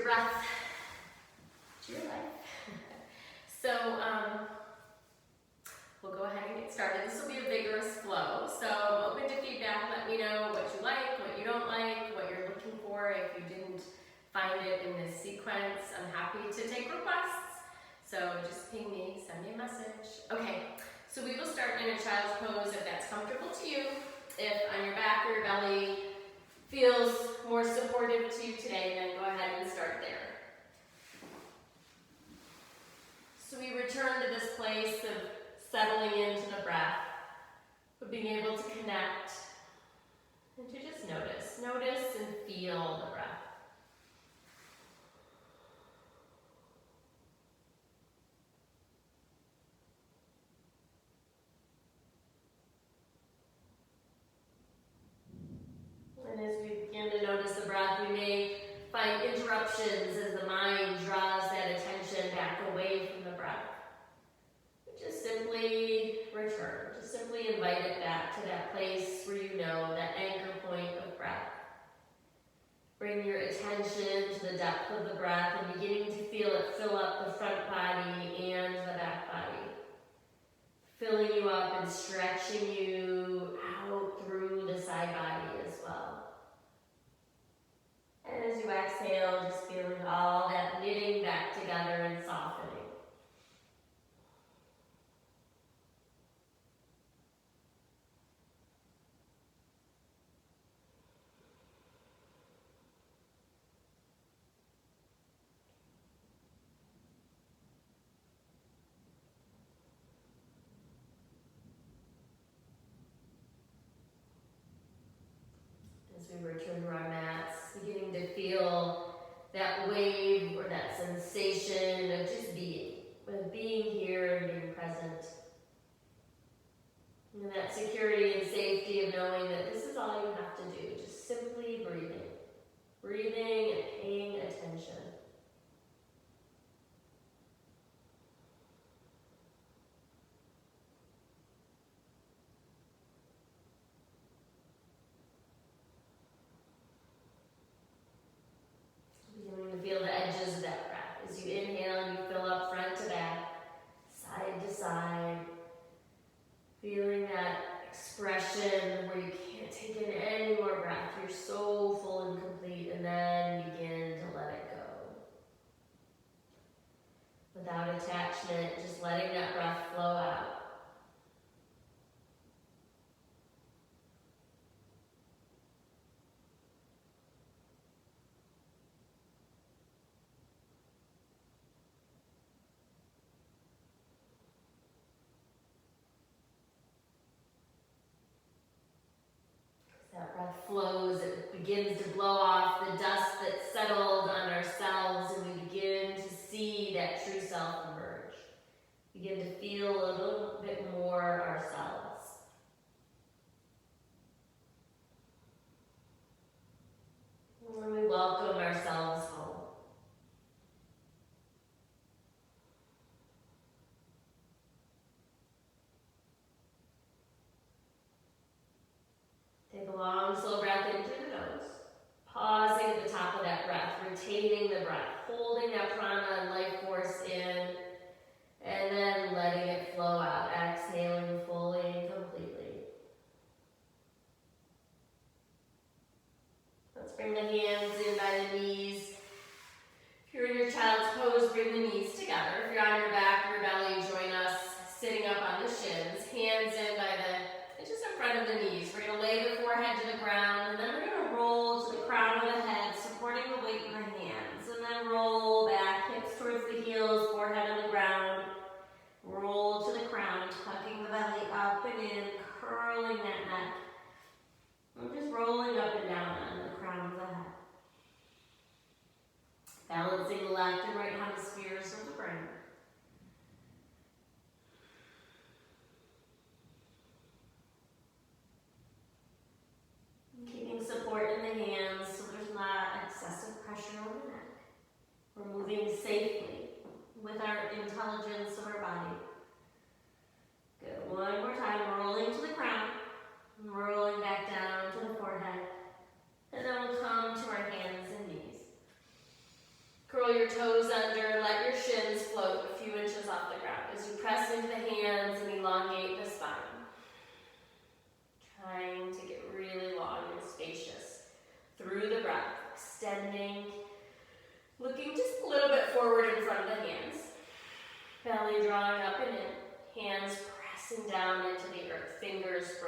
your breath to your life. So we'll go ahead and get started. This will be a vigorous flow, so I'm open to feedback. Let me know what you like, what you don't like, what you're looking for. If you didn't find it in this sequence, I'm happy to take requests. So just ping me, send me a message. Okay, so we will start in a child's pose if that's comfortable to you. If on your back or your belly feels more supportive to you today, then go ahead and start there. So we return to this place of settling into the breath, of being able to connect, and to just notice and feel the breath. And as we begin to notice the breath, we may find interruptions as the mind draws that attention back away from the breath. But just simply return. Just simply invite it back to that place where you know, that anchor point of breath. Bring your attention to the depth of the breath and beginning to feel it fill up the front body and the back body. Filling you up and stretching you out through the side body as well. And as you exhale, just feeling all that knitting back together and softening. As we return to our mats, beginning to feel that wave or that sensation of just being here and being present. And that security and safety of knowing that this is all you have to do, just simply breathing. Breathing and paying attention. Beginning to feel the edges of that breath. As you inhale, you fill up front to back, side to side. Feeling that expression where you can't take in any more breath. You're so full and complete, and then begin to let it go. Without attachment, just letting that breath flow out. That breath flows, it begins to blow off the dust that's settled on ourselves, and we begin to see that true self emerge. Begin to feel a little bit more ourselves. And when we welcome ourselves home. Take a long, slow breath in through the nose. Pausing at the top of that breath, retaining the breath, holding that prana and life force in, and then letting it flow out. Exhaling full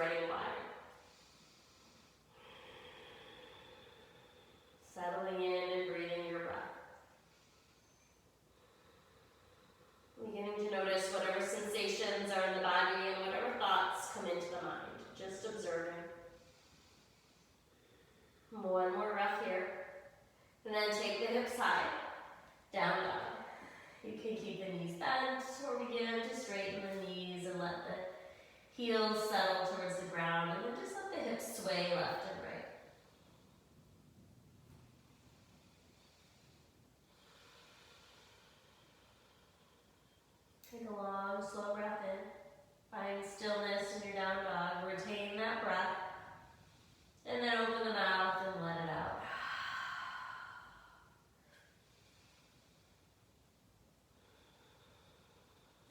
spreading wide. Settling in and breathing your breath. Beginning to notice whatever sensations are in the body and whatever thoughts come into the mind. Just observing. One more breath here. And then take the hips high. Down dog. You can keep the knees bent or begin to straighten the knees and let the heels settle towards the ground. And then just let the hips sway left and right. Take a long, slow breath in. Find stillness in your down dog. Retain that breath. And then open the mouth and let it out.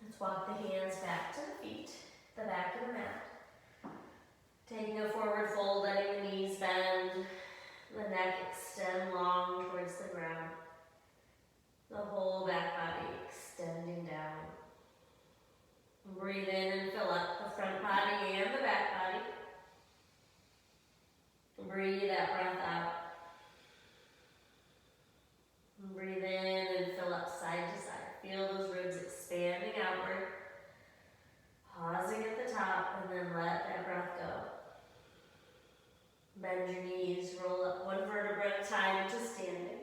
Let's walk the hands back to the feet, the back of the mat. Taking a forward fold, letting the knees bend, the neck extend long towards the ground. The whole back body extending down. Breathe in and fill up the front body and the back body. Breathe that breath out. Breathe in and fill up side to side. Feel those ribs expanding outward. Pausing at the top and then let that breath go. Bend your knees, roll up one vertebra at a time to standing.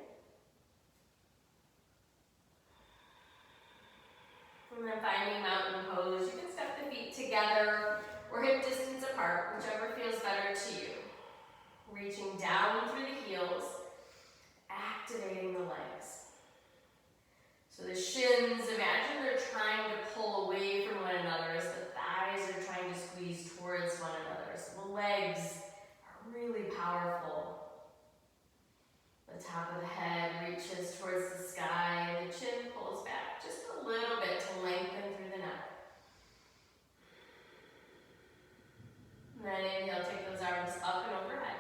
And then finding mountain pose, you can step the feet together or hip distance apart, whichever feels better to you. Reaching down through the heels, activating the legs. So the shins, imagine they're trying to pull away from one another as the thighs are trying to squeeze towards one another. So the legs are really powerful. The top of the head reaches towards the sky and the chin pulls back just a little bit to lengthen through the neck. And then inhale, take those arms up and overhead.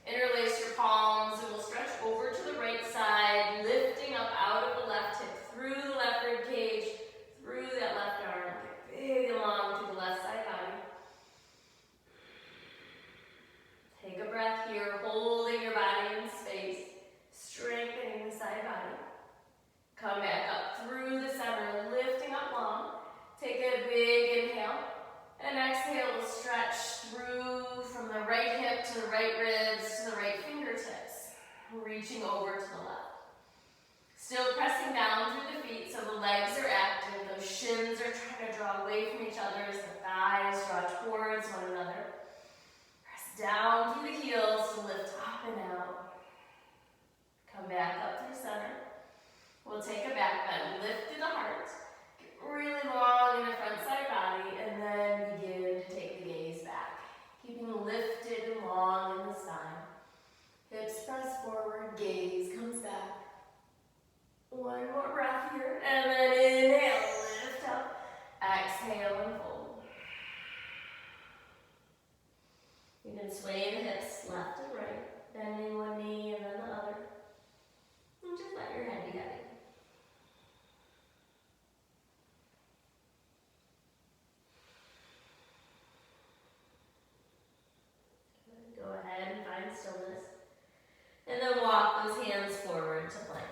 Interlace your palms and we'll stretch over to the right side, lifting up out of the left hip, through the left rib cage, through that left arm. Get big and long through the left side body. Take a breath here, holding your body in space, strengthening the side body. Come back up through the center, lifting up long. Take a big inhale. And exhale, we'll stretch through from the right hip to the right ribs to the right fingertips, reaching over to the left. Still pressing down through the feet so the legs are active. Those shins are trying to draw away from each other as the thighs draw towards one another. Press down through the heels to lift up and out. Come back up through center. We'll take a back bend, lift through the heart. Really long in the front side body, and then begin to take the gaze back. Keeping lifted and long in the spine. Hips press forward, gaze comes back. One more breath here, and then inhale, lift up. Exhale and fold. You can sway the hips left and right, bending one knee and then the other. And just let your head be guided. Go ahead and find stillness. And then walk those hands forward to plank.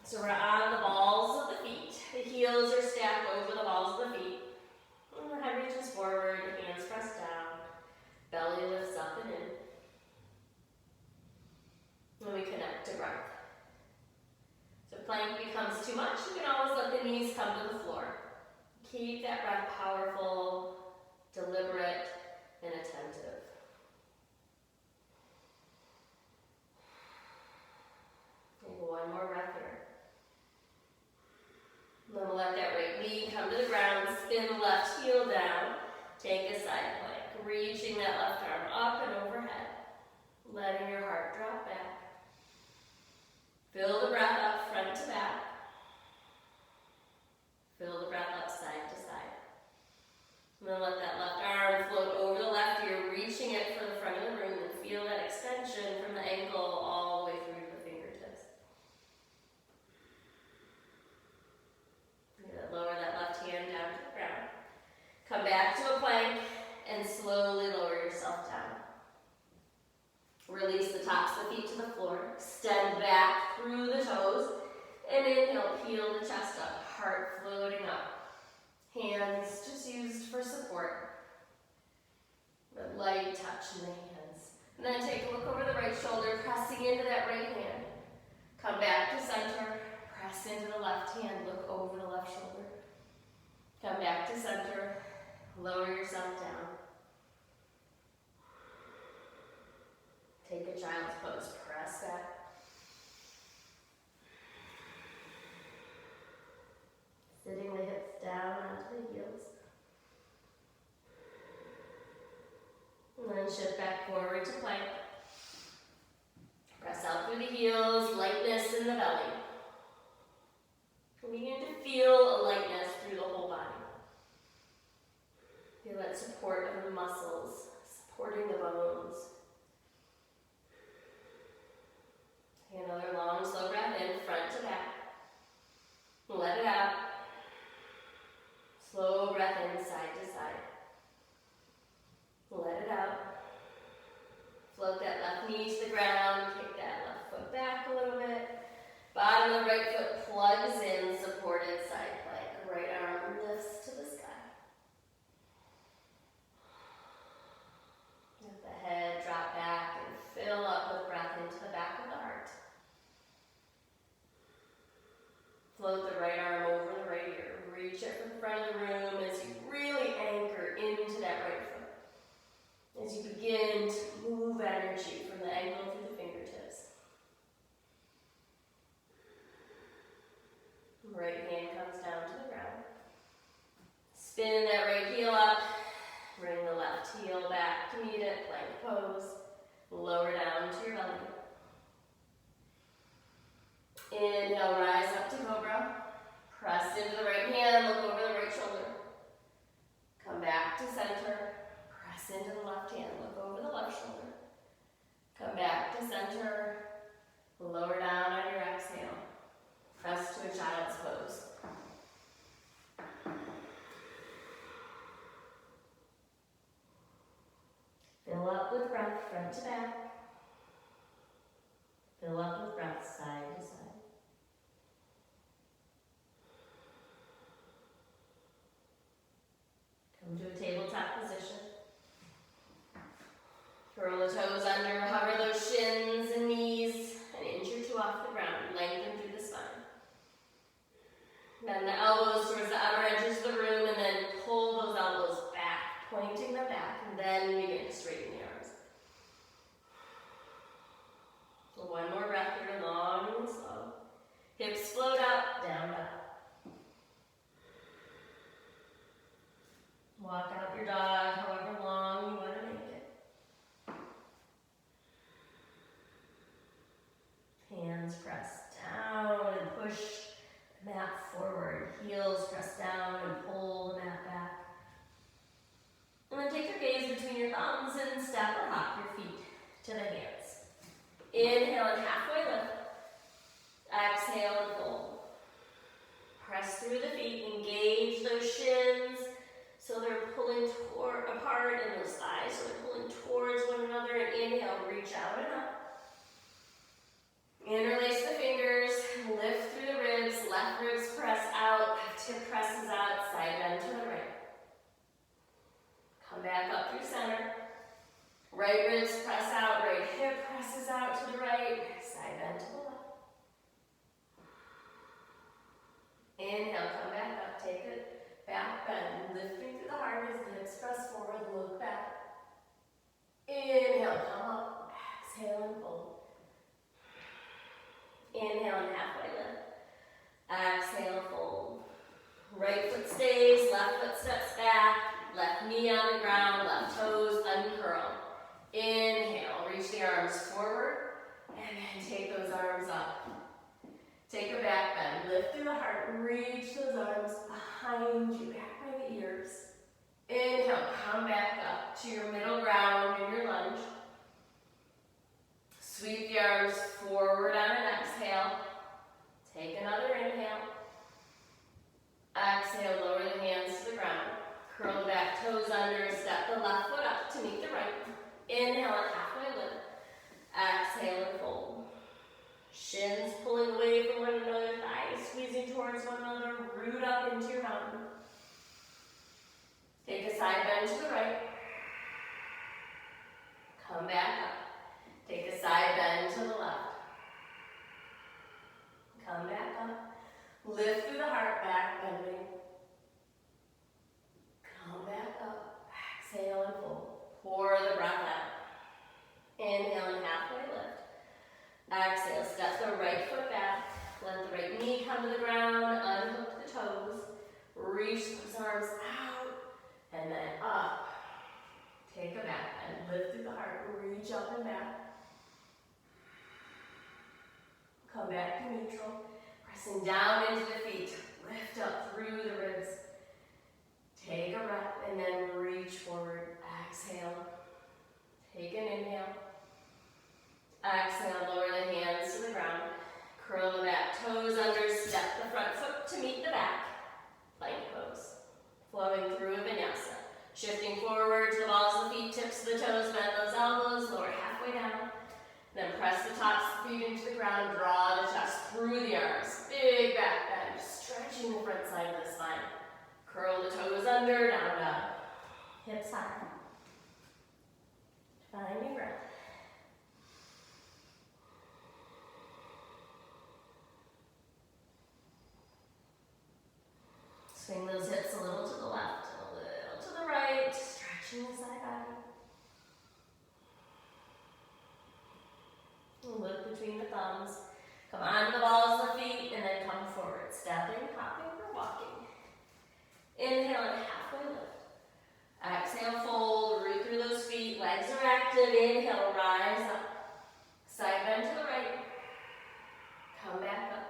So we're on the balls of the feet. The heels are stacked over the balls of the feet. And the head reaches forward, hands press down. Belly lifts up and in. And we connect to breath. So if plank becomes too much, you can always let the knees come to the floor. Keep that breath powerful, deliberate, and attentive. Take one more breath here. Then we'll let that right knee come to the ground, spin the left heel down, take a side plank, reaching that left arm up and overhead, letting your heart drop back. Fill the breath up front to back. Fill the breath up side to side. And then let that left arm float over the left ear, reaching it for the front of the room, and feel that extension from the ankle all the way through to the fingertips. Lower that left hand down to the ground. Come back to slowly lower yourself down. Release the tops of the feet to the floor. Extend back through the toes. And inhale, peel the chest up, heart floating up. Hands just used for support. A light touch in the hands. And then take a look over the right shoulder, pressing into that right hand. Come back to center. Press into the left hand, look over the left shoulder. Come back to center. Lower yourself down. Take a child's pose, press back. Sitting the hips down onto the heels. And then shift back forward to plank. Press out through the heels, lightness in the belly. And begin to feel a lightness through the whole body. Feel that support of the muscles, supporting the bones. Take another long, slow breath in, front to back. Let it out. Slow breath in, side to side. Let it out. Float that left knee to the ground. Kick that left foot back a little bit. Bottom of the right foot plugs in, supported side plank. Right arm lifts to the sky. Let the head drop back and fill up with breath into the back of the heart. Float the right arm over the right ear. Reach it from the front of the room as you really anchor into that right foot. As you begin to move energy from the ankle through the fingertips. Right hand comes down to the ground. Spin that right heel up. Bring the left heel back to meet it, plank pose. Lower down to your belly. Inhale, rise up to cobra. Press into the right hand, look over the right shoulder. Come back to center. Press into the left hand, look over the left shoulder. Come back to center. Lower down on your exhale. Press to a child's pose. Fill up with breath, front to back. Fill up with breath, side to side. Come to a tabletop position. Curl the toes under, hover those shins and knees an inch or two off the ground. Lengthen through the spine. Bend the elbows towards the outer edges of the room and then pull those elbows back, pointing them back, and then begin to straighten the arms. So one more breath here, long and slow. Hips float up, down, up. Walk out your dog, however long you want to make it. Hands press down and push the mat forward. Heels press down and pull the mat back. And then take your gaze between your thumbs and step or hop your feet to the hands. Inhale and halfway lift. Exhale and fold. Press through the feet, engage those shins. So they're pulling apart and those thighs, so they're pulling towards one another. And inhale, reach out and up. Interlace the fingers, lift through the ribs, left ribs press out, left hip presses out, side bend to the right. Come back up through center. Right ribs press out, right hip presses out to the right, side bend to the left. Inhale, come back up, take it. Back bend, lifting through the heart as the hips press forward, look back. Inhale, come up, exhale and fold. Inhale and halfway lift. Exhale, fold. Right foot stays, left foot steps back, left knee on the ground, left toes uncurl. Inhale, reach the arms forward, and then take those arms up. Take a back bend, lift through the heart, reach those arms behind you, back by the ears. Inhale, come back up to your middle ground in your lunge. Sweep the arms forward on an exhale. Take another inhale. Exhale, lower the hands to the ground. Curl the back toes under, step the left foot up. right. Inhale and halfway lift. Exhale and fold. Shins pulling away from one another, thighs squeezing towards one another, root up into your mountain. Take a side bend to the right. Come back up. Take a side bend to the left. Come back up. Lift through the heart, back bending. Come back up. Exhale and fold. Pour the breath out. Inhale and halfway lift. Exhale, step the right foot back. Let the right knee come to the ground. Unhook the toes. Reach those arms out. And then up. Take a back bend. Lift through the heart. Reach up and back. Come back to neutral. Pressing down into the feet. Lift up through the ribs. Take a breath and then reach forward. Exhale. Take an inhale. Exhale, lower the hands to the ground. Curl the back toes under. Step the front foot to meet the back. Plank pose. Flowing through a vinyasa. Shifting forward to the balls of the feet, tips of the toes, bend those elbows, lower halfway down. Then press the tops of the feet into the ground, draw the chest through the arms. Big back bend, stretching the front side of the spine. Curl the toes under, down dog. Hips high. Finding breath. Swing those hips a little to the left, a little to the right, stretching the side body. Look between the thumbs. Come onto the balls of the feet and then come forward. Stepping, hopping, or walking. Inhale and halfway lift. Exhale, fold, root through those feet. Legs are active. Inhale, rise up. Side bend to the right. Come back up.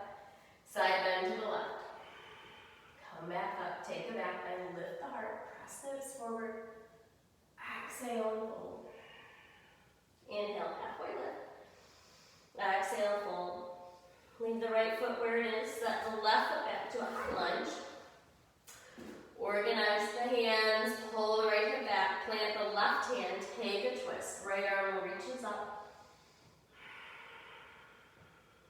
Side bend to the left. Come back up. Take a back bend. Lift the heart. Press the hips forward. Exhale and fold. Inhale, halfway lift. Exhale, fold. Leave the right foot where it is. Set the left foot back to a high lunge. Organize the hands. Pull the right hip back. Plant the left hand. Take a twist. Right arm reaches up.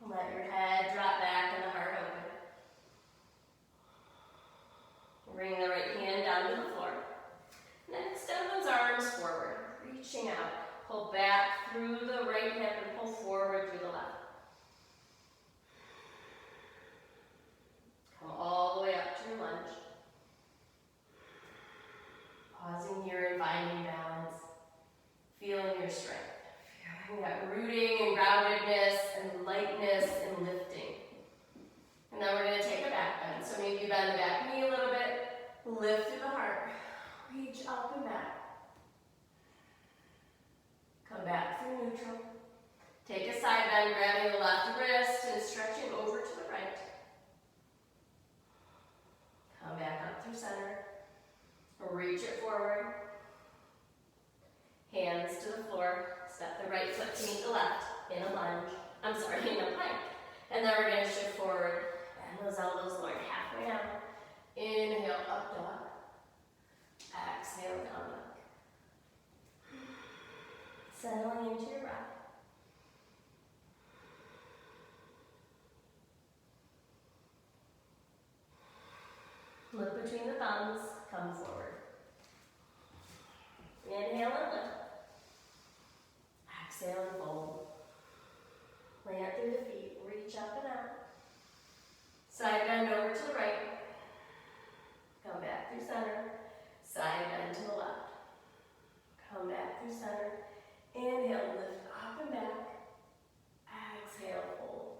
Let your head drop back and the heart open. Bring the right hand down to the floor. And then extend those arms forward. Reaching out. Pull back through the right hip and pull forward through the left. Come all the way up to your lunge. Pausing here and finding balance. Feeling your strength. Feeling that rooting and groundedness and lightness and lifting. And then we're going to take a back bend. So maybe you bend the back knee a little bit. Lift through the heart. Reach up and back. Come back through neutral. Take a side bend, grabbing the left wrist and stretching over to the right. Come back up through center. Reach it forward. Hands to the floor. Step the right foot to meet the left in a lunge. In a plank. And then we're going to shift forward. Bend those elbows, lower halfway down. Inhale, up dog. Exhale, down dog. Settling into your breath. Look between the thumbs, come forward. Inhale and lift. Exhale and fold. Plant through the feet, reach up and out. Side bend over to the right. Come back through center. Side bend to the left. Come back through center. Inhale, lift up and back. Exhale, fold.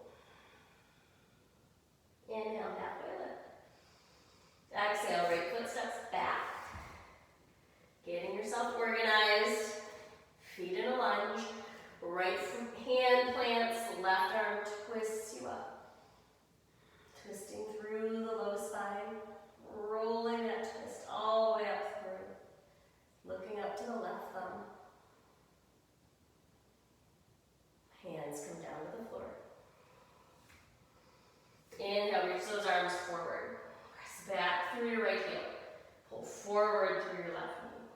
Inhale, halfway lift. Exhale, right foot steps back. Getting yourself organized. Feet in a lunge. Right hand plants, left arm twists you up. Twisting through the low spine. Rolling that twist all the way up through. Looking up to the left thumb. Hands come down to the floor. Inhale, reach those arms forward. Press back through your right heel. Pull forward through your left knee.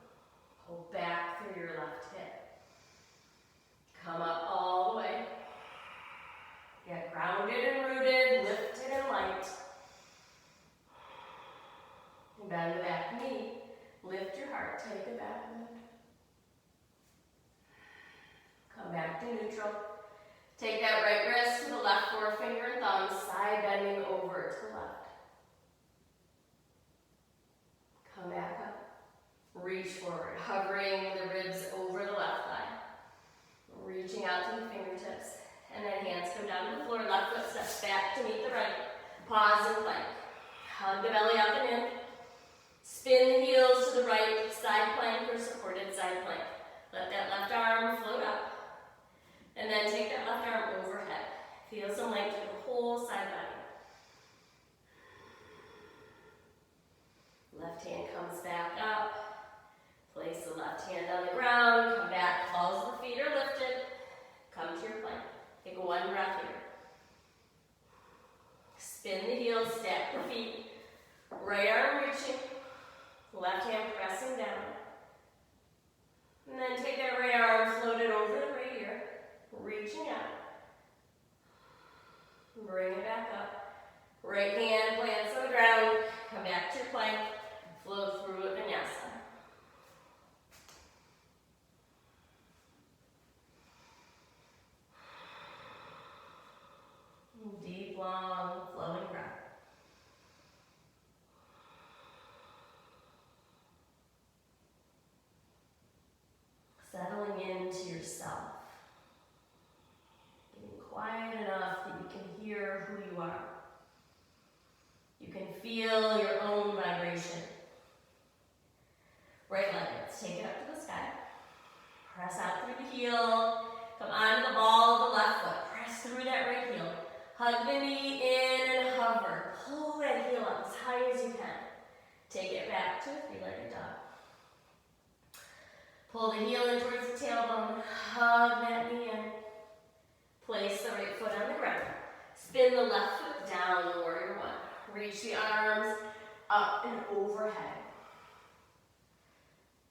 Pull back through your left back bend. Come back to neutral. Take that right wrist to the left forefinger and thumb, side bending over to the left. Come back up. Reach forward, hovering the ribs over the left thigh. Reaching out to the fingertips. And then hands come down to the floor, left foot steps back to meet the right. Pause and plank. Hug the belly up and in. Spin the heels to the right, side plank or supported side plank. Let that left arm float up. And then take that left arm overhead. Feel some length through the whole side body. Left hand comes back up. Place the left hand on the ground. Come back, balls of the feet are lifted. Come to your plank. Take a one breath here. Spin the heels, stack the feet. Right arm reaching. Left hand pressing down. And then take that right arm, float it over the right ear. Reaching out. Bring it back up. Right hand plants on the ground. Come back to your plank. Flow through it, vinyasa. Deep, long, flowing breath. Settling into yourself. Getting quiet enough that you can hear who you are. You can feel your own vibration. Right leg, let's take it up to the sky. Press out through the heel. Come onto the ball of the left foot. Press through that right heel. Hug the knee in and hover. Pull that heel up as high as you can. Take it back to a three-legged dog. Pull the heel in towards the tailbone. Hug that knee in. Place the right foot on the ground. Spin the left foot down, warrior one. Reach the arms up and overhead.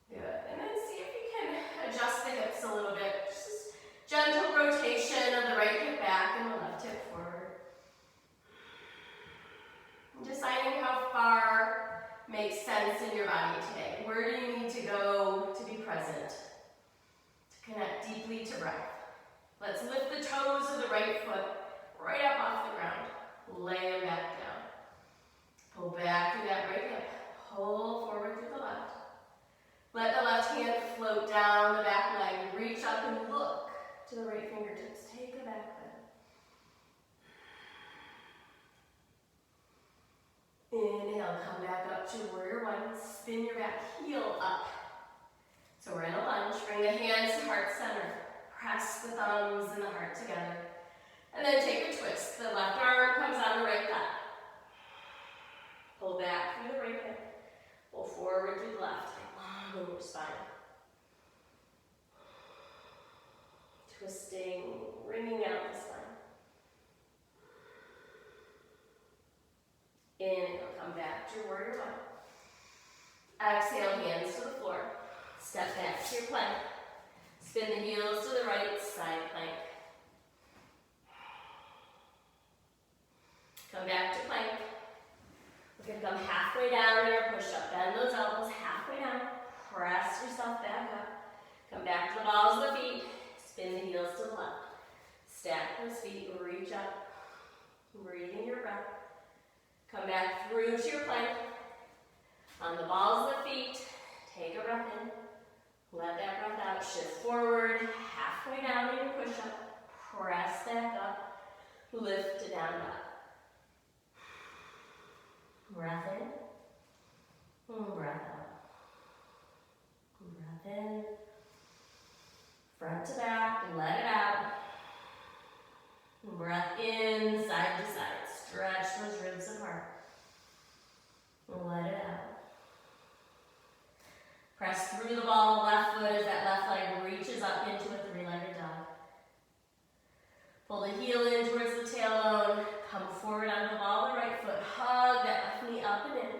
Good. And then see if you can adjust the hips a little bit. Just gentle rotation of the right hip back and the left hip forward. Deciding how far makes sense in your body today. Where do you need to go to be present? To connect deeply to breath. Let's lift the toes of the right foot right up off the ground. Lay them back down. Pull back through that right hip. Pull forward through the left. Let the left hand float down the back leg. Reach up and look to the right fingertips. Take a back bend. Inhale, come back up to warrior one. Spin your back heel up. So we're in a lunge. Bring the hands to heart center. Press the thumbs and the heart together. And then take a twist. The left arm comes on the right thigh. Pull back through the right hip. Pull forward through the left. Long over spine. Twisting, wringing out the spine. Inhale, come back to warrior one. Exhale, hands to the floor. Step back to your plank. Spin the heels to the right, side plank. Come back to plank. We're going to come halfway down in your push-up. Bend those elbows halfway down. Press yourself back up. Come back to the balls of the feet. Spin the heels to the left. Stack those feet, reach up. Breathing your breath. Come back through to your plank. On the balls of the feet, take a breath in. Let that breath out. Shift forward, halfway down in your push-up. Press back up. Lift to down dog. Breath in. Breath out. Breath in. Front to back. Let it out. Breath in, side to side. Stretch those ribs apart. Let it out. Press through the ball of the left foot as that left leg reaches up into a three-legged dog. Pull the heel in towards the tailbone. Come forward onto the ball of the right foot. Hug that left knee up and in.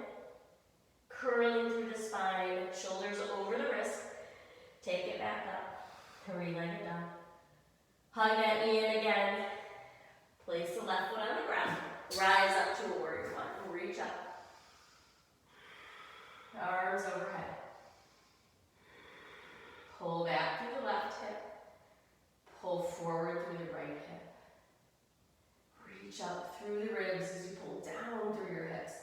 Curling through the spine. Shoulders over the wrist. Take it back up. Three-legged dog. Hug that knee in again. Place the left foot on the ground. Rise up to a warrior one. Reach up. Arms overhead. forward through the right hip. Reach up through the ribs as you pull down through your hips.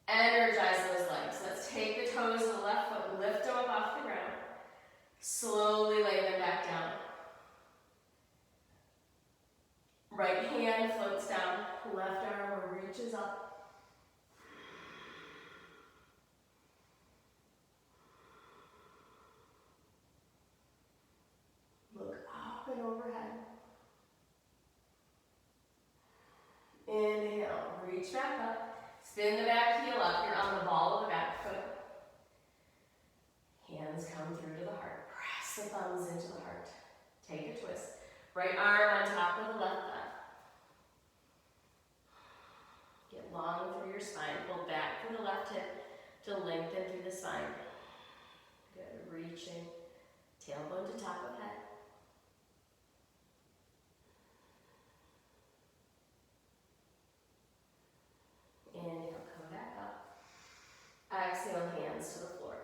Energize those legs. Let's take the toes of the left foot and lift them up off the ground. Slowly lay them back down. Right hand floats down, left arm reaches up. Look up and overhead. Inhale, reach back up. Spin the back heel up. You're on the ball of the back foot. Hands come through to the heart. Press the thumbs into the heart. Take a twist. Right arm on top of the left thigh. Get long through your spine. Pull back through the left hip to lengthen through the spine. Good. Reaching. Tailbone to top of head. Inhale, come back up. Exhale, hands to the floor.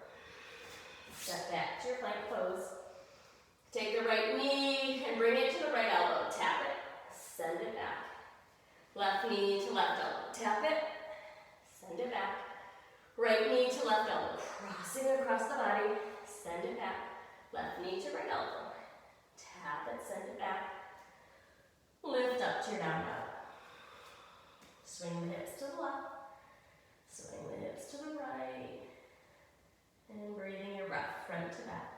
Step back to your plank pose. Take the right knee and bring it to the right elbow. Tap it, send it back. Left knee to left elbow. Tap it, send it back. Right knee to left elbow. Crossing across the body, send it back. Left knee to right elbow. Tap it, send it back. Lift up to your down dog. Swing the hips to the left. Swing the hips to the right. And breathing your breath front to back.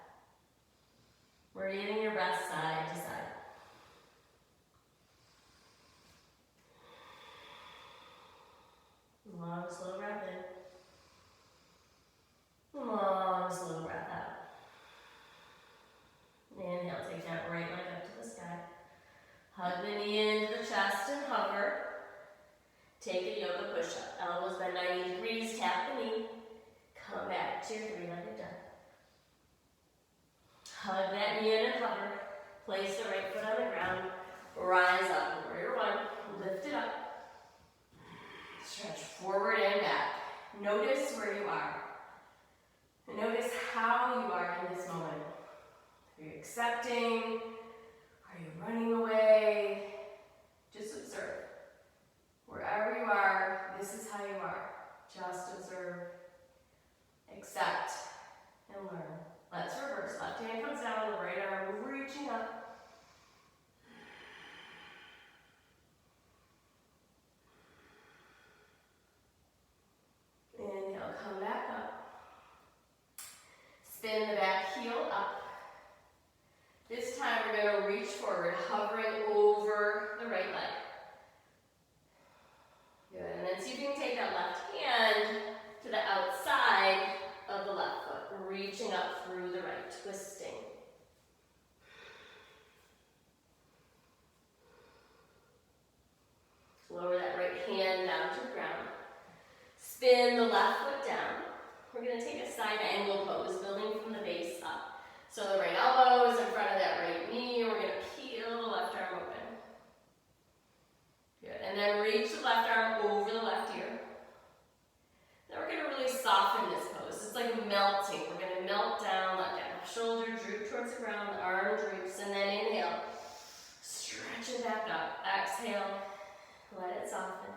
Breathing your breath side to side. Long, slow breath in. Long, slow breath out. Inhale, take that right leg up to the sky. Hug the knee into the chest and hover. Take a yoga push-up. Elbows bend 90 degrees, tap the knee. Come back to your three-legged dog. Hug that knee in and hover. Place the right foot on the ground. Rise up, warrior one. Lift it up. Stretch forward and back. Notice where you are. And notice how you are in this moment. Are you accepting? Are you running away? Just observe. Wherever you are, this is how you are. Just observe, accept, and learn. Let's reverse. Left hand comes down, the right arm reaching up. Inhale, come back up. Spin the back heel up. This time we're going to reach forward, hovering over the right leg. Good, and then see if you can take that left hand to the outside of the left foot, reaching up through the right, twisting. Lower that right hand down to the ground. Spin the left foot down. We're going to take a side angle pose, building from the base up. So the right elbow is in front of that right knee, and we're going to peel the left arm open. Good, and then reach the left arm over the left ear. Then we're going to really soften this pose. It's like melting. We're going to melt down, let that shoulder droop towards the ground, the arm droops, and then inhale. Stretch it back up. Exhale, let it soften.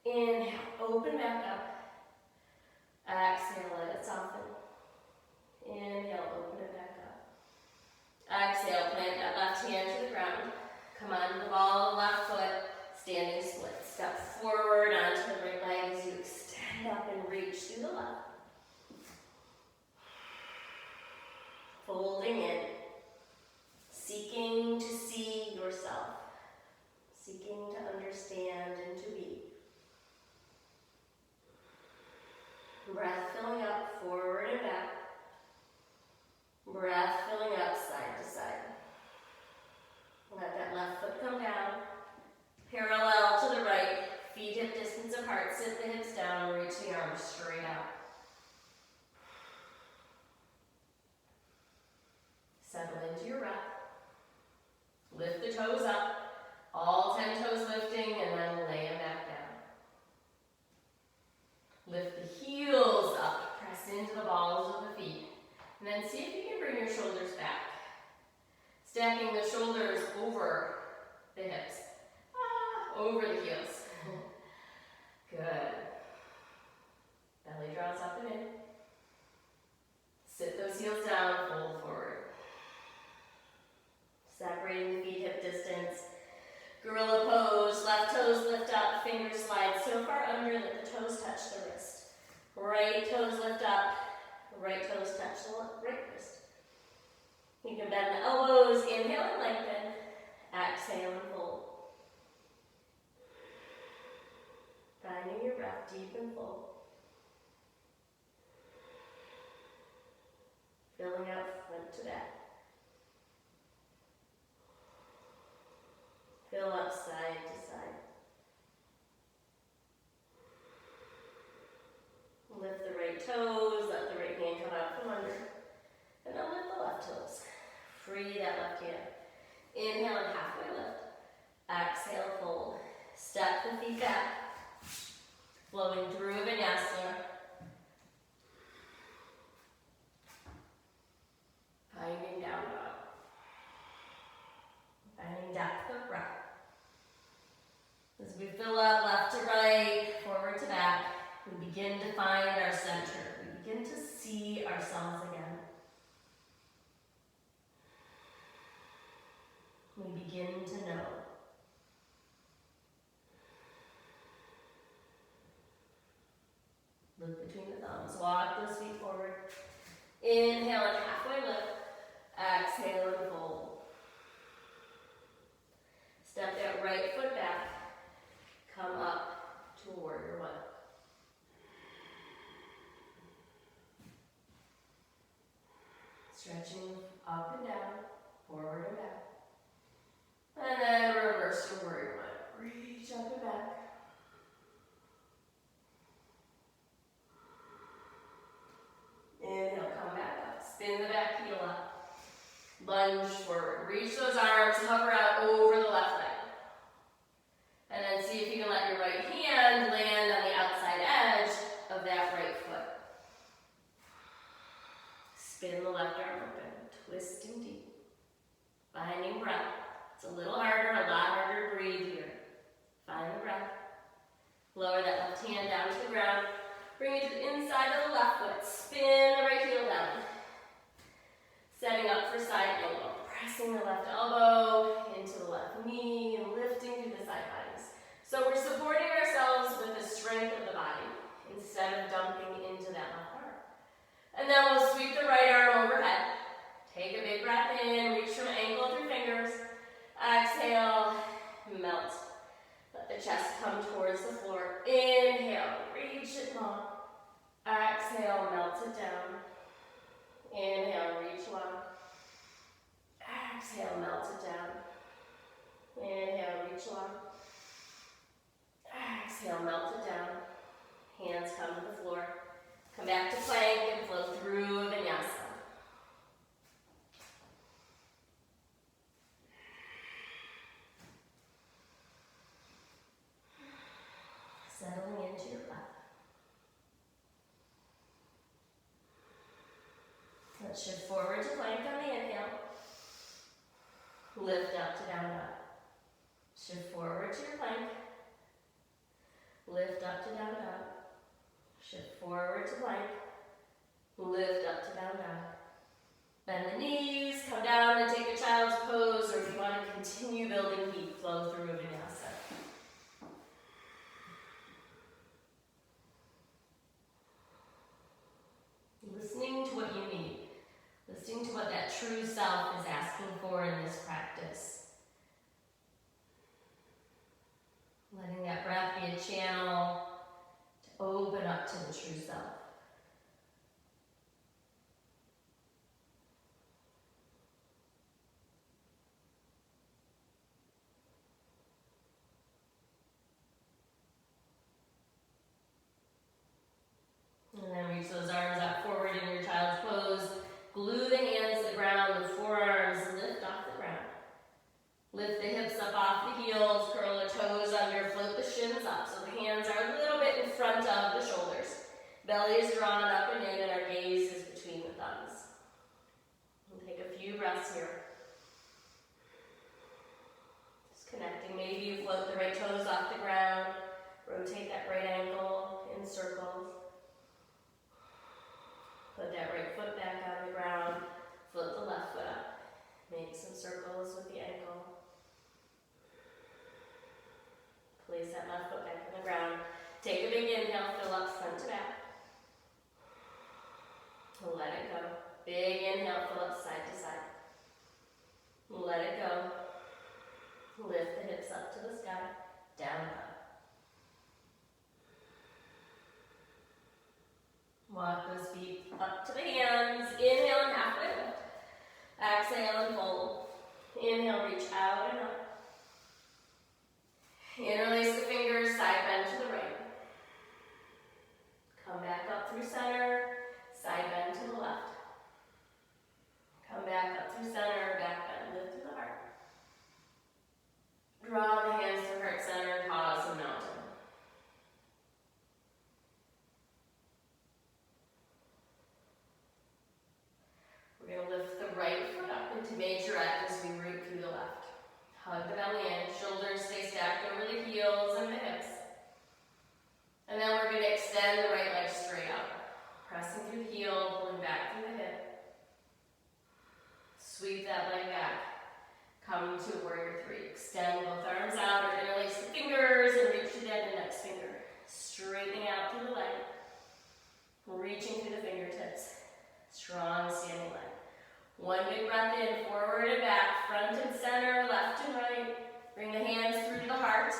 Inhale, open back up. Exhale, let it soften. Inhale, open it back up. Exhale, plant that left hand to the ground. Come onto the ball of the left foot. Standing split. Step forward onto the right leg as you extend up and reach through the left. Folding in. Seeking to see yourself. Seeking to understand and to be. Breath filling up, forward and back. Breath filling up, side to side. Let that left foot come down. Parallel to the right, feet hip distance apart, sit the hips down, reach the arms straight out. Settle into your breath. Lift the toes up, all 10 toes lifting, and then lay them back down. Lift the heels up, press into the balls of the feet, and then see if you can bring your shoulders back. Stacking the shoulders over the hips, over the heels. Good. Belly draws up and in. Sit those heels down, fold forward. Separating the feet hip distance. Gorilla pose, left toes lift up, fingers slide so far under that the toes touch the wrist. Right toes lift up, right toes touch the right wrist. You can bend the elbows, inhale and lengthen, exhale and fold. Finding your breath deep and full. Filling out front to back. Fill up side to side. Lift the right toes, let the right hand come out from under. And then lift the left toes. Free that left hand. Inhale and halfway lift. Exhale, fold. Step the feet back. Flowing through vinyasa. Finding down dog. Finding depth of breath. As we fill up left to right, forward to back, we begin to find our center. We begin to see ourselves again. We begin to know. Look between the thumbs. Walk those feet forward. Inhale and halfway lift. Exhale and fold. Step that right foot back. Come up to a warrior one. Stretching up and down, forward and back. And then reverse to warrior one. Reach up and back. Inhale, come back up. Spin the back heel up. Lunge forward. Reach those arms, hover out over the left leg. And then see if you can let your right hand land on the outside edge of that right foot. Spin the left arm open, twisting deep. Finding breath. It's a little harder, a lot harder to breathe here. Find the breath. Lower that left hand down to the ground. Bring it to the inside of the left foot. Spin the right heel down. Setting up for side elbow. Pressing the left elbow into the left knee and lifting through the side bodies. So we're supporting ourselves with the strength of the body instead of dumping into that left arm. And then we'll sweep the right arm overhead. Take a big breath in, reach from ankle through fingers. Exhale, melt. Let the chest come towards the floor. Inhale, reach it long. Exhale, melt it down. Inhale, reach long. Exhale, melt it down. Inhale, reach long. Exhale, melt it down. Hands come to the floor. Come back to plank and flow through vinyasa. Settling into your breath. Let's shift forward to plank on the inhale. Lift up to down dog. Shift forward to your plank. Lift up to down dog. Shift forward to plank. Lift up to down dog. Bend the knees, come down and take a child's pose, or if you want to continue building heat, flow through vinyasa. Listening to what you need. Listening to what that true self is asking for in this practice. Letting that breath be a channel to open up to the true self. And then reach those arms out forward in your child's pose. Glue the hands to the ground, the forearms lift off the ground. Lift the hips up off the heels, curl the toes under, float the shins up so the hands are a little bit in front of the shoulders. Belly is drawn up and in, and our gaze is between the thumbs. We'll take a few breaths here. to the sky, down dog. Walk those feet up to the hands. Inhale and halfway lift. Exhale and fold. Inhale, reach out and up. Interlace the fingers, side bend to the right. Come back up through center, side bend to the left. Come back up through center, back bend, lift to the heart. Draw the hands to heart center, pause and mountain. We're going to lift the right foot up into majorette as we root through the left. Hug the belly in, shoulders stay stacked over the heels and the hips. And then we're going to extend the right leg straight out. Pressing through the heel, pulling back through the hip. Sweep that leg back. Come to warrior three. Extend both arms out or interlace the fingers and reach to that index finger. Straightening out through the leg. Reaching through the fingertips. Strong standing leg. One big breath in, forward and back, front and center, left and right. Bring the hands through to the heart.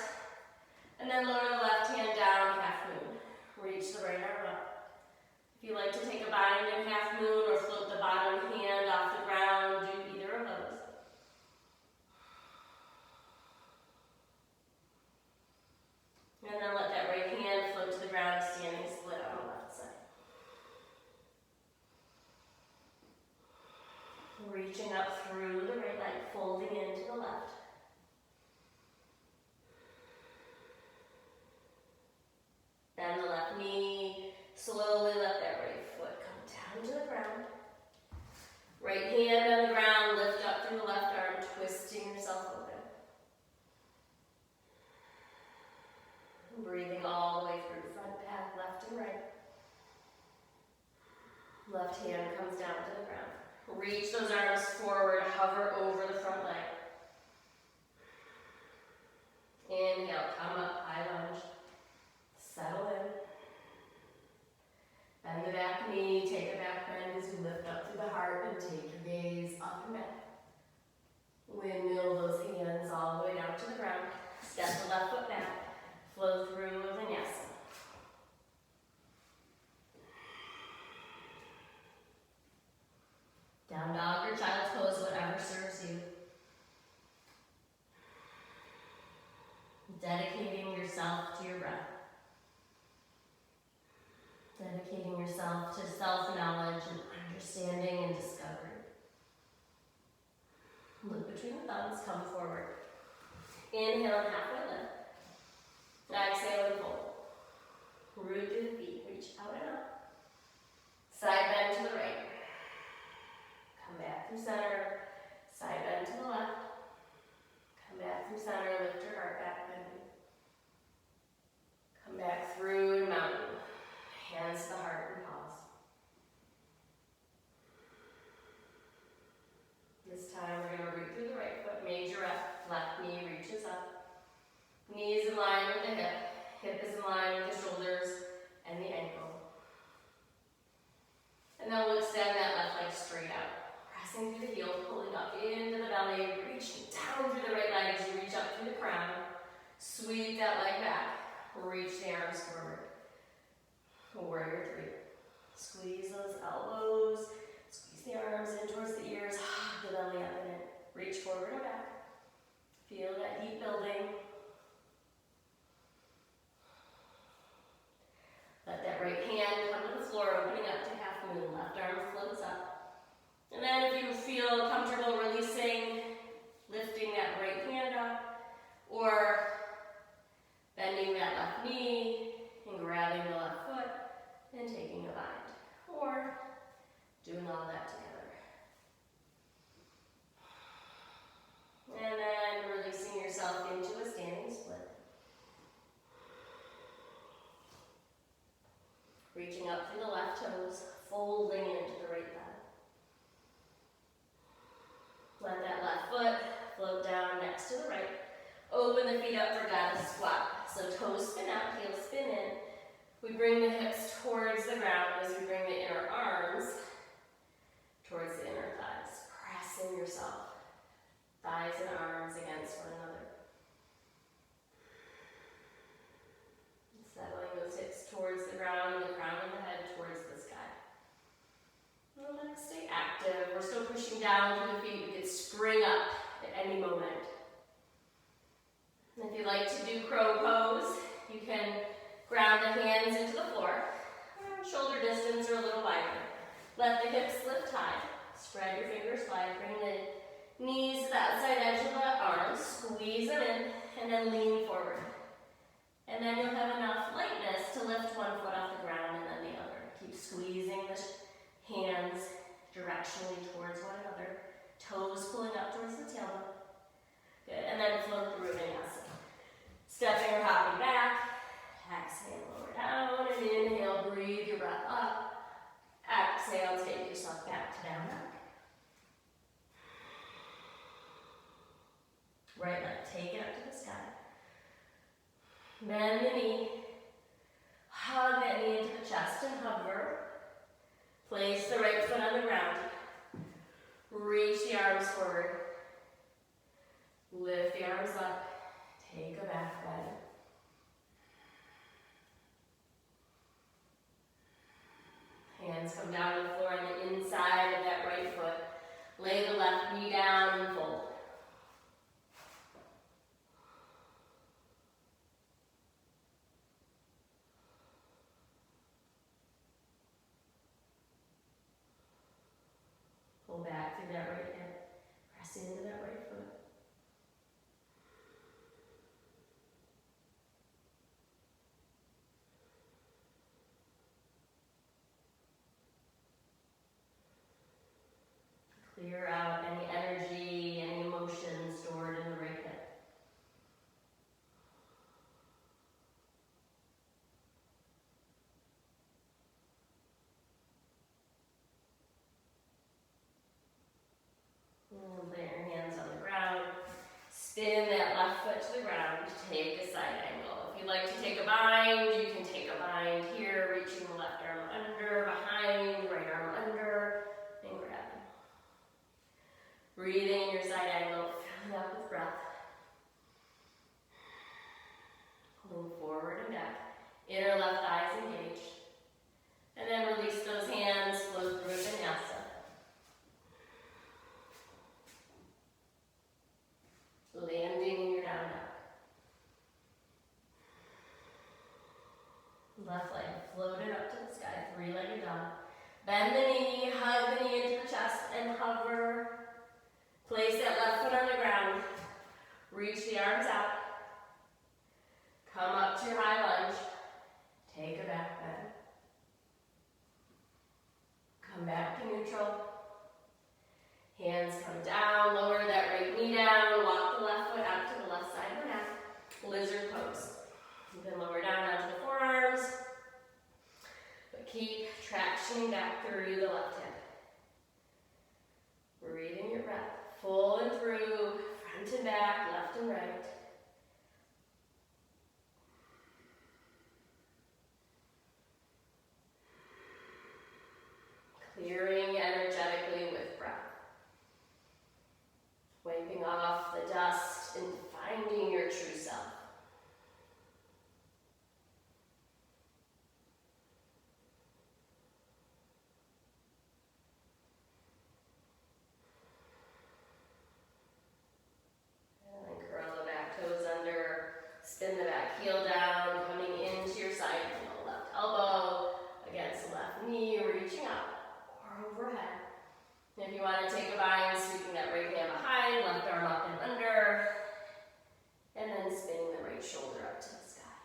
And then lower the left hand down, half moon. Reach the right arm up. If you like to take a bind in half moon or float the bottom hand off the ground, do either of those. And then let that right hand float to the ground, standing split on the left side. Reaching up through the right leg, folding into the left. Bend the left knee, slowly let that right foot come down to the ground. Right hand on the ground, lift up through the left arm, twisting yourself open. Breathing all the way through front path, left and right. Left hand comes down to the ground. Reach those arms forward, hover over the front leg. Inhale, come up, high lunge. Settle in. Bend the back knee, take a back bend as you lift up through the heart and take your gaze up and back. Windmill those hands all the way down to the ground. Step the left foot back. Flow through Vinyasa. Down dog or child's pose, whatever serves you. Dedicating yourself to your breath. Dedicating yourself to self-knowledge and understanding and discovery. Look between the thumbs, come forward. Inhale and halfway lift. Exhale and fold. Root through the feet, reach out and up. Side bend to the right. Come back through center, side bend to the left. Come back through center, lift your heart back bending. Come back through and mountain. Hands to the heart and pause. This time we're going to root through the right foot, majorette, left knee reaches up. Knees in line with the hip. Hip is in line with the shoulders and the ankle. And then we'll extend that left leg straight out. Pressing through the heel, pulling up into the belly, reaching down through the right leg as you reach up through the crown. Sweep that leg back. Reach the arms forward. Warrior three. Squeeze those elbows. Squeeze the arms in towards the ears. The belly up in it. Reach forward and back. Feel that heat building. Let that right hand come to the floor, opening up to half moon. Left arm floats up. And then if you feel comfortable releasing, lifting that right hand up, or bending that left knee and grabbing the left foot and taking a bind, or doing all that together. And then releasing yourself into a standing split. Reaching up through the left toes, folding into the right thigh. Let that left foot float down next to the right. Open the feet up for goddess squat. So toes spin out, heels spin in. We bring the hips towards the ground as we bring the inner arms towards the inner thighs. Pressing yourself, thighs and arms against one another. ground and the crown of the head towards the sky. And the legs stay active. We're still pushing down through the feet. We could spring up at any moment. And if you like to do crow pose, you can ground the hands into the floor, shoulder distance or a little wider. Let the hips lift high. Spread your fingers wide. Bring the knees to the outside edge of the arms. Squeeze them in, and then lean forward. And then you'll have enough lightness to lift one foot off the ground and then the other. Keep squeezing the hands directionally towards one another. Toes pulling up towards the tailbone. Good. And then float through vinyasa. Stepping or hopping back. Exhale, lower down. And inhale, breathe your breath up. Exhale, take yourself back to down dog. Right leg, take it up to the sky. Bend the knee. Hug that knee into the chest and hover. Place the right foot on the ground. Reach the arms forward. Lift the arms up. Take a back bend. Hands come down to the floor on the inside of that right foot. Lay the left knee down and fold. Pull back through that right hip. Press into that right foot. Clear out any energy, any emotion stored in the right hip. And lay your hands on the ground. Spin that left foot to the ground. Take a side angle. If you'd like to take a bind, you can take a bind here, reaching the left arm under, behind, right arm under, and grabbing. Breathing in your side angle, filling up with breath. Move forward and back. Inner left thighs engaged. And then release those hands, flow through vinyasa. Landing in your down dog. Left leg floated up to the sky, three-legged dog. Bend the knee, hug the knee into the chest, and hover. Place that left foot on the ground. Reach the arms out. Come up to your high lunge. Take a back bend. Come back to neutral. Hands come down, lower that right knee down, walk the left foot out to the left side of the mat. Lizard pose. You can lower down onto the forearms, but keep tractioning back through the left hip. Breathing your breath, full and through, front and back, left and right. Clearing energetically with breath. Wiping off the dust and finding your true self. And then curl the back toes under, spin the back heel down, coming into your side angle. Left elbow against the left knee, reaching up or overhead. If you want to take a bind, sweeping that right hand behind, left arm up and under, and then spinning the right shoulder up to the sky.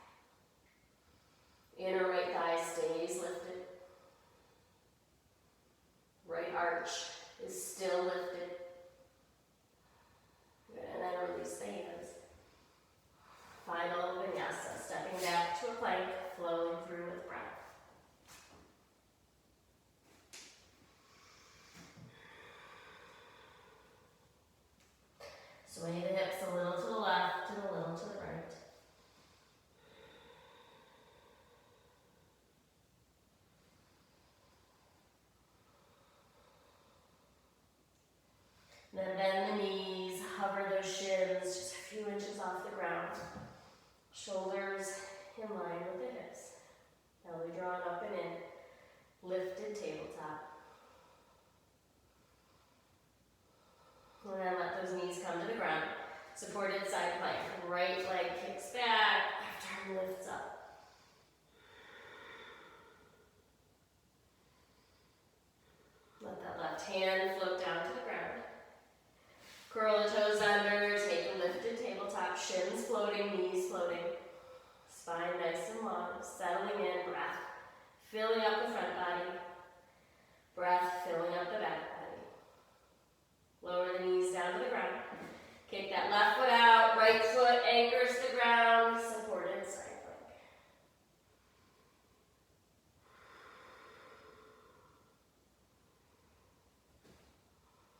Inner right thigh stays lifted. Right arch is still lifted. Good. And then release the hands. Final vinyasa, stepping back to a plank, flowing through with breath. Sway the hips a little to the left and a little to the right. Then bend the knees, hover those shins just a few inches off the ground. Shoulders in line with the hips. Belly drawn up and in. Lifted tabletop. And then let those knees come to the ground. Supported side plank. Right leg kicks back, left arm lifts up. Let that left hand float down to the ground. Curl the toes under, take a lifted tabletop, shins floating, knees floating. Spine nice and long, settling in, breath. Filling up the front body. Breath filling up the back body. Lower the knees down to the ground. Kick that left foot out, right foot anchors the ground, supported side plank.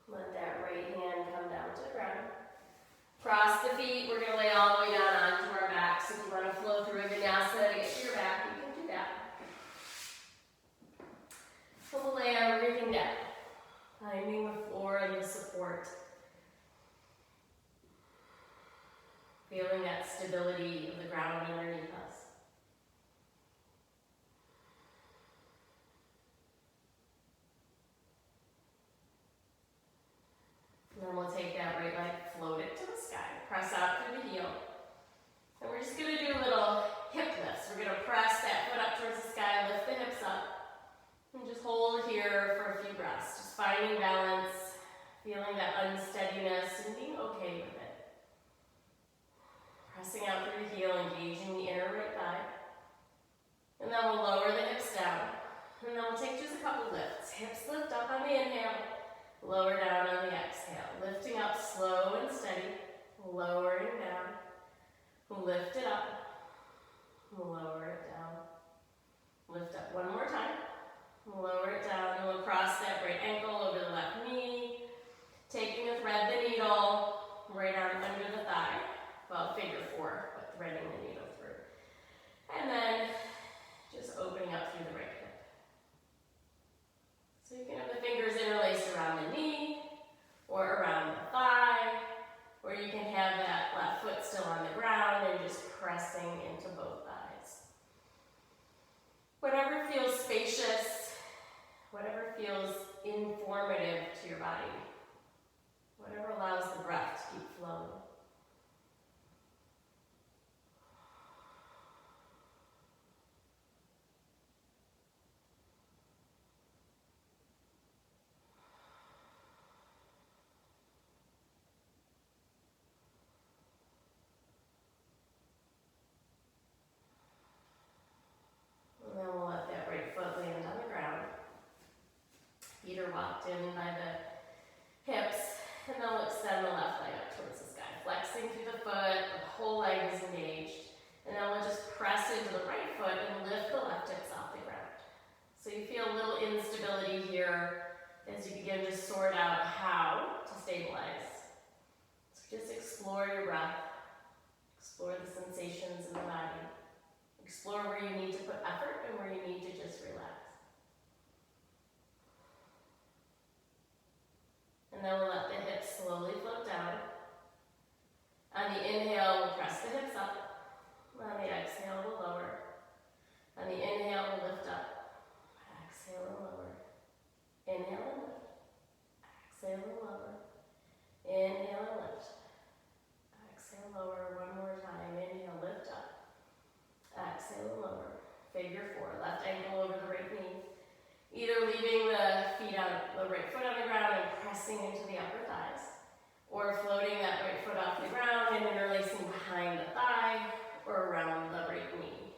Let that right hand come down to the ground. Cross the feet, we're going to lay all the way down onto our backs. If you want to flow through a vinyasa to get to your back, you can do that. So we'll lay everything down, finding the floor and the support. Feeling that stability of the ground underneath us. And then we'll take that right leg, float it to the sky, press out through the heel. And we're just going to do a little hip lifts. We're going to press that foot up towards the sky, lift the hips up, and just hold here for a few breaths. Just finding balance, feeling that unsteadiness, and being okay with it. Pressing out through the heel, engaging the inner right thigh. And then we'll lower the hips down. And then we'll take just a couple lifts. Hips lift up on the inhale, lower down on the exhale. Lifting up slow and steady, lowering down. Lift it up, lower it down. Lift up one more time, lower it down, and we'll cross that right ankle over the left knee. Taking a thread the needle, right arm under the thigh. Well, figure four, but threading the needle through. And then just opening up through the right hip. So you can have the fingers interlaced around the knee or around the thigh, or you can have that left foot still on the ground and just pressing into both thighs. Whatever feels spacious, whatever feels informative to your body, whatever allows the breath to keep flowing. And then we'll let that right foot land on the ground. Feet are walked in by the hips, and then we'll extend the left leg up towards the sky. Flexing through the foot, the whole leg is engaged. And then we'll just press into the right foot and lift the left hips off the ground. So you feel a little instability here as you begin to sort out how to stabilize. So just explore your breath. Explore the sensations in the body. Explore where you need to put effort and where you need to just relax. And then we'll let the hips slowly float down. On the inhale, we'll press the hips up. On the exhale, we'll lower. On the inhale, we'll lift up. Exhale and lower. Inhale and lift. Exhale and lower. Inhale and lift. Exhale, lower. One more time. Inhale, lift up. Exhale and lower. Figure four. Left ankle over the right knee. Either leaving the feet on the right foot on the ground and pressing into the upper thighs, or floating that right foot off the ground and interlacing behind the thigh or around the right knee.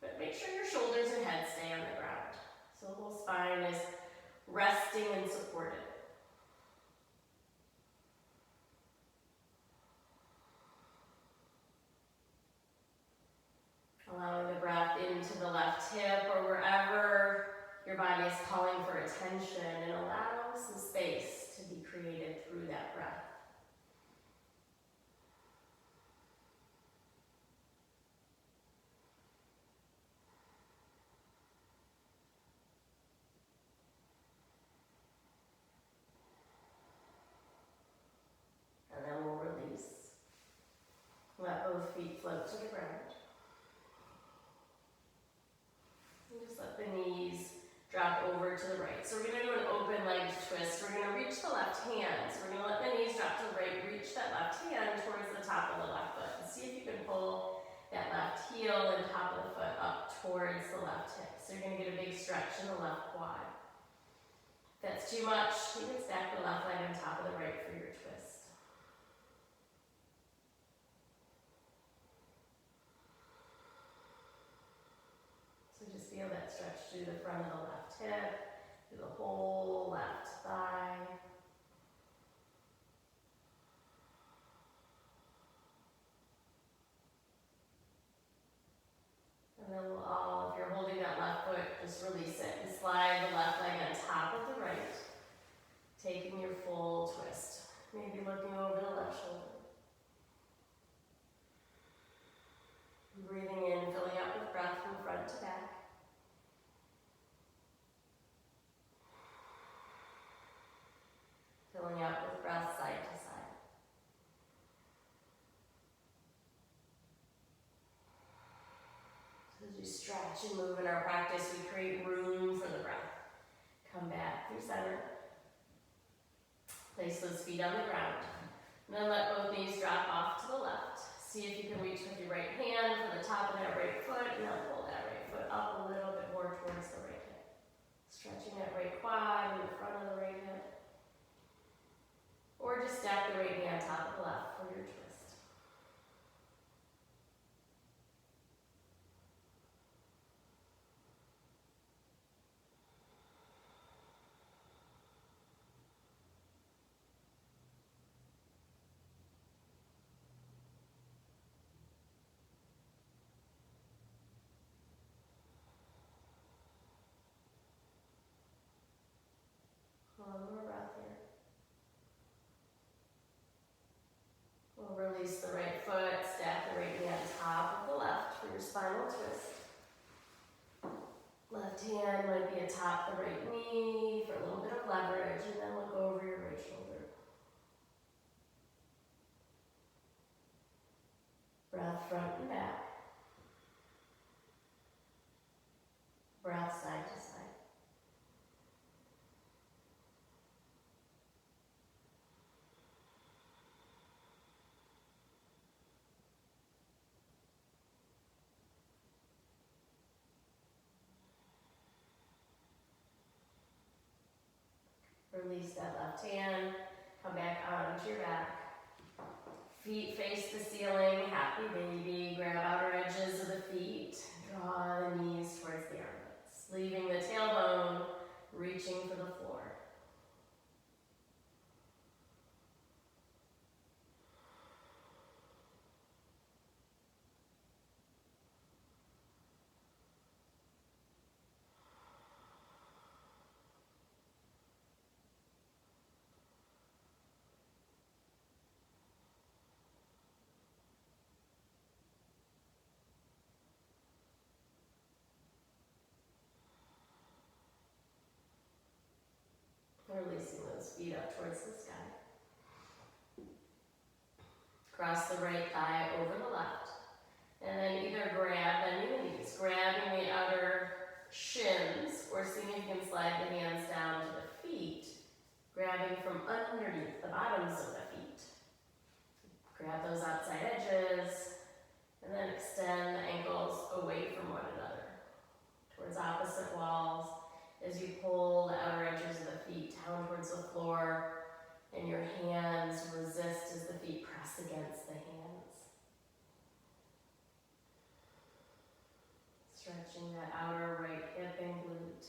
But make sure your shoulders and head stay on the ground. So the whole spine is resting and supported. Allowing the breath into the left hip or wherever your body is calling for attention, and allow some space to be created through that breath. And then we'll release. Let both feet float to the ground. left hand. So we're going to let the knees drop to the right, reach that left hand towards the top of the left foot. And see if you can pull that left heel and top of the foot up towards the left hip. So you're going to get a big stretch in the left quad. If that's too much, you can stack the left leg on top of the right for your twist. So just feel that stretch through the front of the left hip, through the whole left thigh. And then we'll all, if you're holding that left foot, just release it and slide the left leg on top of the right, taking your full twist. Maybe looking over the left shoulder. Breathing in, filling up with breath from front to back. Filling up with breath side to side. So as you stretch and move in our practice, we create room for the breath. Come back through center. Place those feet on the ground. And then let both knees drop off to the left. See if you can reach with your right hand for the top of that right foot, and now pull that right foot up a little bit more towards the right hip. Stretching that right quad in the front of the right hip. Or just stack the right knee on top of the left for your twist. One more breath here. We'll release the right foot, stack the right knee on top of the left for your spinal twist. Left hand might be atop the right knee for a little bit of leverage, and then look over your right shoulder. Breath front and back. Breath side to side. Release that left hand, come back onto your back. Feet face the ceiling, happy baby. Grab outer edges of the feet, draw the knees towards the armpits, leaving the tailbone reaching for the floor. Releasing those feet up towards the sky. Cross the right thigh over the left. And then either grab, bending the knees, grabbing the outer shins, or seeing if you can slide the hands down to the feet, grabbing from underneath the bottoms of the feet. Grab those outside edges, and then extend the ankles away from one another, towards opposite walls, as you pull the outer edges of the feet down towards the floor, and your hands resist as the feet press against the hands. Stretching that outer right hip and glute.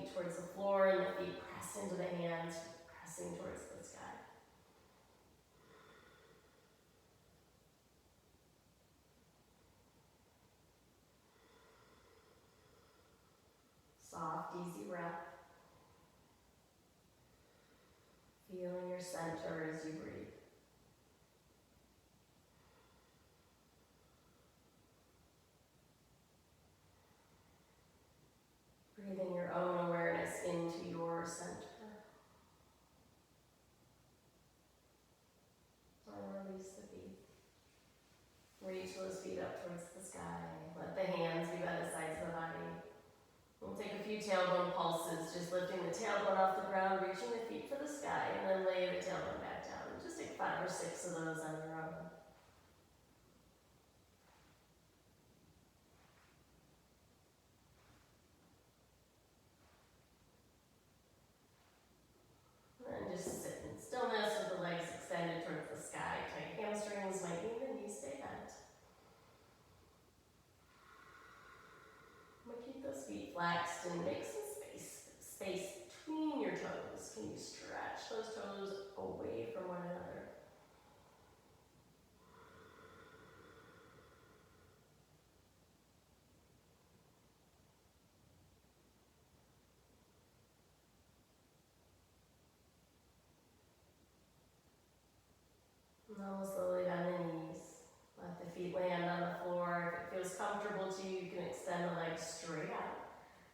feet towards the floor and the feet press into the hands, pressing towards the sky. Soft, easy breath. Feeling your center as you breathe. Breathing your own awareness into your center. And release the feet. Reach those feet up towards the sky. Let the hands be by the sides of the body. We'll take a few tailbone pulses, just lifting the tailbone off the ground, reaching the feet for the sky, and then lay the tailbone back down. Just take 5 or 6 of those on your own. And just sit in stillness with the legs extended towards the sky. Tight hamstrings might mean the knees stay bent. But keep those feet flexed and make some space between your toes. Can you stretch those toes away from one another? And then we'll slowly bend the knees. Let the feet land on the floor. If it feels comfortable to you, you can extend the legs straight out.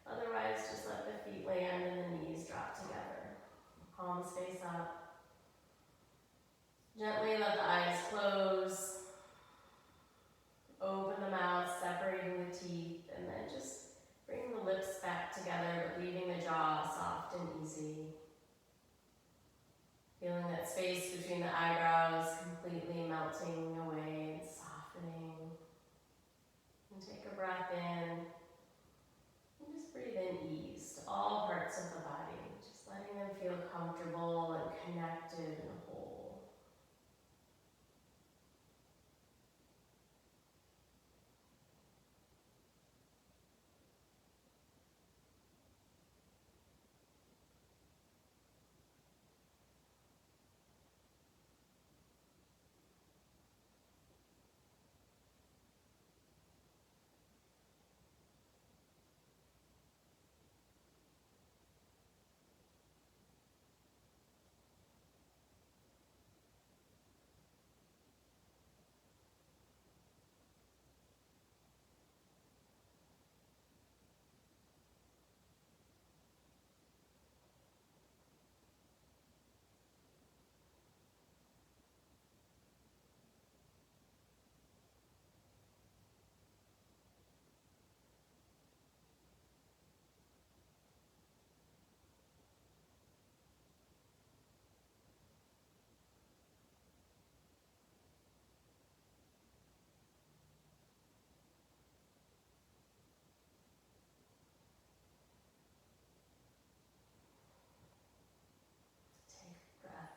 Otherwise, just let the feet land and the knees drop together. Palms face up. Gently let the eyes close. Open the mouth, separating the teeth, and then just bring the lips back together, but leaving the jaw soft and easy. Feeling that space between the eyebrows completely melting away and softening. And take a breath in. And just breathe in ease to all parts of the body. Just letting them feel comfortable and connected and whole.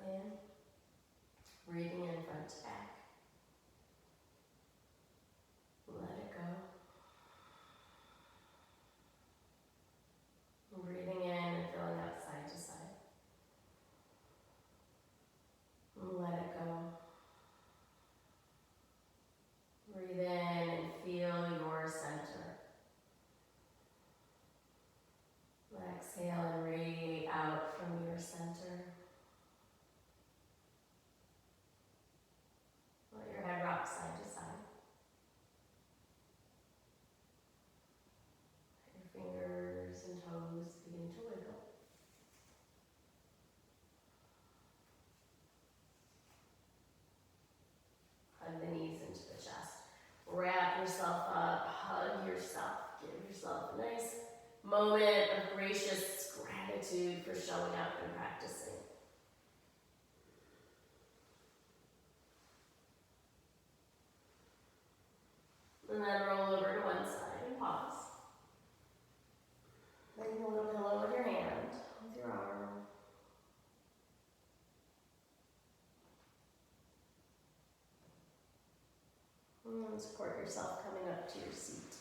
In, breathing in front to back. Let it go. Breathing in and filling out side to side. Let it go. Breathe in and feel your center. Exhale and radiate out from your center. Let your head rock side to side. Let your fingers and toes begin to wiggle. Hug the knees into the chest. Wrap yourself up, hug yourself. Give yourself a nice moment of gracious gratitude for showing up and practicing. And then roll over to one side and pause. Making a little pillow with your hand, with your arm. And then support yourself coming up to your seat.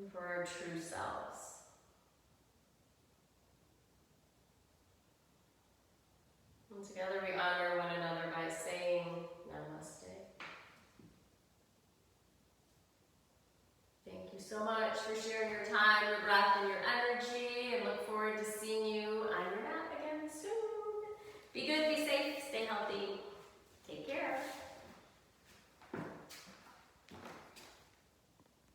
and for our true selves. And together we honor one another by saying Namaste. Thank you so much for sharing your time.